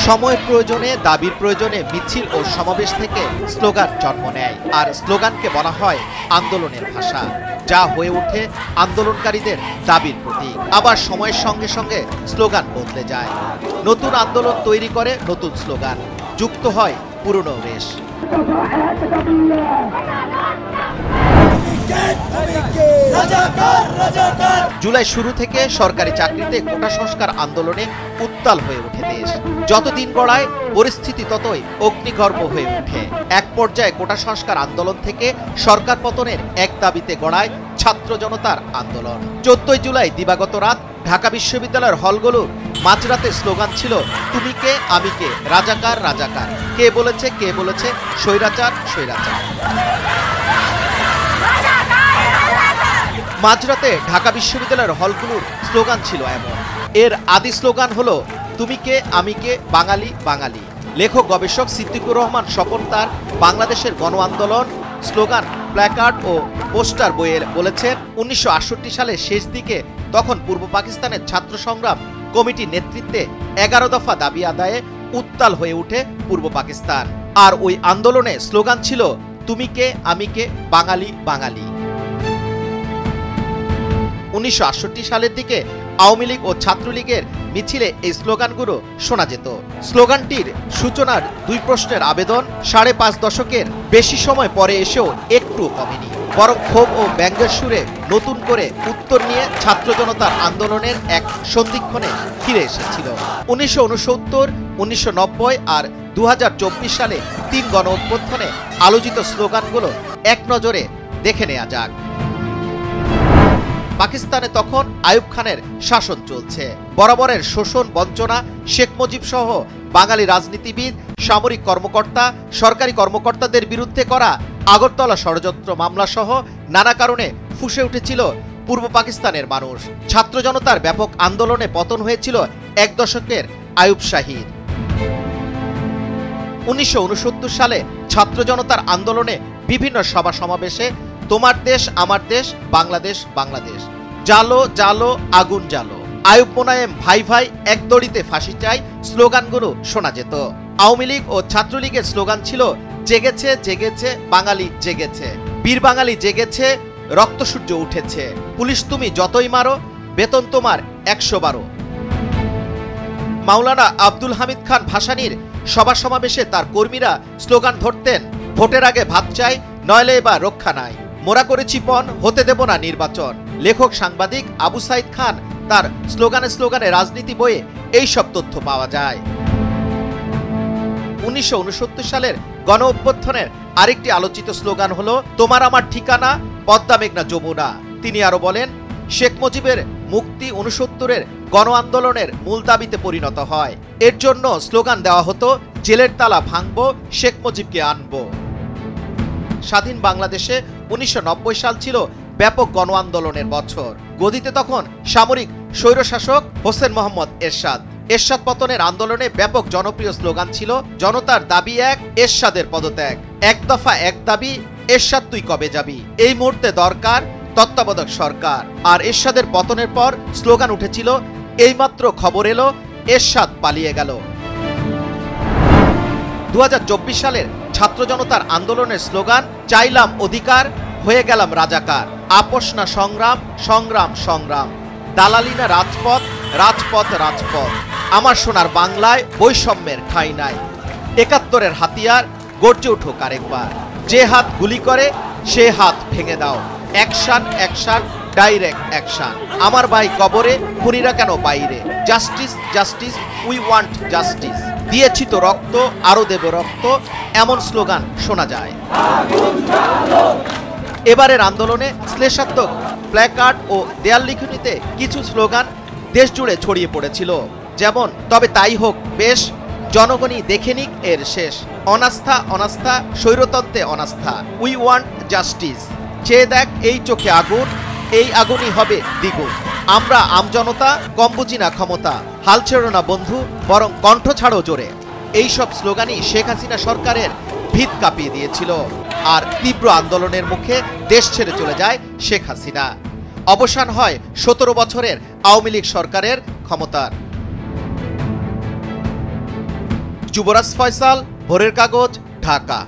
সময় প্রয়োজনে, দাবির প্রয়োজনে মিছিল ও সমাবেশ থেকে স্লোগান জন্ম নেয়, আর স্লোগানকে বলা হয় আন্দোলনের ভাষা, যা হয়ে ওঠে আন্দোলনকারীদের দাবির প্রতীক। আবার সময়ের সঙ্গে সঙ্গে স্লোগান বদলে যায়, নতুন আন্দোলন তৈরি করে নতুন স্লোগান, যুক্ত হয় পুরনো রেশ। জুলাই শুরু থেকে সরকারি চাকরিতে কোটা সংস্কার আন্দোলনে উত্তাল হয়ে ওঠে দেশ। যত দিন গড়ায় পরিস্থিতি ততই অগ্নিগর্ভ হয়ে ওঠে। এক পর্যায়ে কোটা সংস্কার আন্দোলন থেকে সরকার পতনের এক দাবিতে গড়ায় ছাত্র জনতার আন্দোলন। 14 জুলাই দিবাগত রাত ঢাকা বিশ্ববিদ্যালয়ের হলগুলোর মাঝরাতে স্লোগান ছিল তুমি কে আমি কে, রাজাকার রাজাকার, কে বলেছে স্বৈরাচার স্বৈরাচার। মাঝরাতে ঢাকা বিশ্ববিদ্যালয়ের হলগুলোর স্লোগান ছিল এমন। এর আদি স্লোগান হলো তুমি কে আমি কে, বাঙালি বাঙালি। লেখক গবেষক সিদ্দিকুর রহমান স্বপন তার বাংলাদেশের গণ আন্দোলন স্লোগান, প্ল্যাকার্ড ও পোস্টার বইয়ে বলেছেন 1968 সালের শেষ দিকে তখন পূর্ব পাকিস্তানের ছাত্র সংগ্রাম কমিটির নেতৃত্বে 11 দফা দাবি আদায়ে উত্তাল হয়ে ওঠে পূর্ব পাকিস্তান। আর ওই আন্দোলনে স্লোগান ছিল তুমি কে আমি কে, বাঙালি বাঙালি। 1968 সালের দিকে আওয়ামী লীগ ও ছাত্রলীগের মিছিলে এই স্লোগানগুলো শোনা যেত। স্লোগানটির সূচনার 2 প্রশ্নের আবেদন 5.5 দশকের বেশি সময় পরে এসেও একটু কমেনি, বরং ক্ষোভ ও ব্যঙ্গের সুরে নতুন করে উত্তর নিয়ে ছাত্র জনতার আন্দোলনের এক সন্ধিক্ষণে ফিরে এসেছিল। 1969, 1990 আর 2024 সালে 3 গণ অভ্যুত্থানে আলোচিত স্লোগানগুলো এক নজরে দেখে নেওয়া যাক। পাকিস্তানে তখন আইয়ুব খানের শাসন চলছে। বরাবরের শোষণ বঞ্চনা, শেখ মুজিব সহ বাঙালি রাজনীতিবিদ, সামরিক কর্মকর্তা, সরকারি কর্মকর্তাদের বিরুদ্ধে করা আগরতলা ষড়যন্ত্র মামলা সহ নানা কারণে ফুঁসে উঠেছিল পূর্ব পাকিস্তানের মানুষ। ছাত্র জনতার ব্যাপক আন্দোলনে পতন হয়েছিল 1 দশকের আইয়ুব শাহীর। 1969 সালে ছাত্র জনতার আন্দোলনে বিভিন্ন সভা সমাবেশে তোমার দেশ আমার দেশ, বাংলাদেশ বাংলাদেশ, জালো জালো আগুন জালো, আইয়ুব মোনায়েম ভাই ভাই এক দড়িতে ফাঁসি চাই স্লোগানগুলো শোনা যেত। আওয়ামী লীগ ও ছাত্রলীগের স্লোগান ছিল জেগেছে জেগেছে বাঙালি জেগেছে, বীর বাঙালি জেগেছে, রক্তসূর্য উঠেছে, পুলিশ তুমি যতই মারো, বেতন তোমার 112। মাওলানা আব্দুল হামিদ খান ভাসানীর সভা সমাবেশে তার কর্মীরা স্লোগান ধরতেন ভোটের আগে ভাত চাই, নইলে এবার রক্ষা নাই, মোরা করেছি পণ, হতে দেব না নির্বাচন। লেখক সাংবাদিক আবু সাইদ খান তার স্লোগানে রাজনীতি বইয়ে এই সব তথ্য পাওয়া যায়। 1969 সালের গণ অভ্যুত্থানের আরেকটি আলোচিত স্লোগান হলো তোমার আমার ঠিকানা, পদ্মা মেঘনা যমুনা। তিনি আরো বলেন শেখ মুজিবের মুক্তি 69-এর গণ আন্দোলনের মূল দাবিতে পরিণত হয়। এর জন্য স্লোগান দেওয়া হতো জেলের তালা ভাঙবো, শেখ মুজিবকে আনবো। স্বাধীন বাংলাদেশে 1990 সাল ছিল ব্যাপক গণ আন্দোলনের বছর। গদিতে তখন সামরিক স্বৈরশাসক হোসেন মোহাম্মদ এরশাদ। এরশাদ পতনের আন্দোলনে ব্যাপক জনপ্রিয় স্লোগান ছিল জনতার দাবি এক, এরশাদের পদত্যাগ, 1 দফা 1 দাবি, এরশাদ তুই কবে যাবি, এই মুহূর্তে দরকার তত্ত্বাবধায়ক সরকার। আর এরশাদের পতনের পর স্লোগান উঠেছিল এইমাত্র খবর এলো এরশাদ পালিয়ে গেল। 2024 সালের ছাত্র জনতার আন্দোলনের স্লোগান চাইলাম অধিকার, হয়ে গেলাম রাজাকার, আপোষ না সংগ্রাম, সংগ্রাম সংগ্রাম, দালালি না রাজপথ, রাজপথ রাজপথ, আমার সোনার বাংলায় বৈষম্যের ঠাঁই নাই, 71-এর হাতিয়ার গর্জে উঠুক আরেকবার, যে হাত গুলি করে সে হাত ভেঙে দাও, অ্যাকশন অ্যাকশন ডাইরেক্ট অ্যাকশন, আমার ভাই কবরে খুনিরা কেন বাইরে, justice justice we want justice, দিয়েছি তো রক্ত আরো দেব রক্ত, এমন স্লোগান শোনা যায়। এবারের আন্দোলনে শ্লেষাত্মক প্ল্যাকার্ড ও দেয়াল লিখনিতে কিছু স্লোগান দেশ জুড়ে ছড়িয়ে পড়েছিল, যেমন তবে তাই হোক বেশ, জনগণই দেখে নিক এর শেষ, অনাস্থা অনাস্থা স্বৈরতন্ত্রে অনাস্থা, উই ওয়ান্ট জাস্টিস, চেয়ে দেখ এই চোখে আগুন, এই আগুনই হবে দ্বিগুণ, আমরা আমজনতা কম বুঝি না ক্ষমতা, হাল ছেড়ো না বন্ধু বরং কণ্ঠ ছাড়ো জোরে। এইসব স্লোগানই শেখ হাসিনা সরকারের ভিত কাঁপিয়ে দিয়েছিল। আর তীব্র আন্দোলনের মুখে দেশ ছেড়ে চলে যায় শেখ হাসিনা। অবসান হয় 17 বছরের আওয়ামী লীগ সরকারের ক্ষমতার। যুবরাজ ফয়সাল, ভোরের কাগজ, ঢাকা।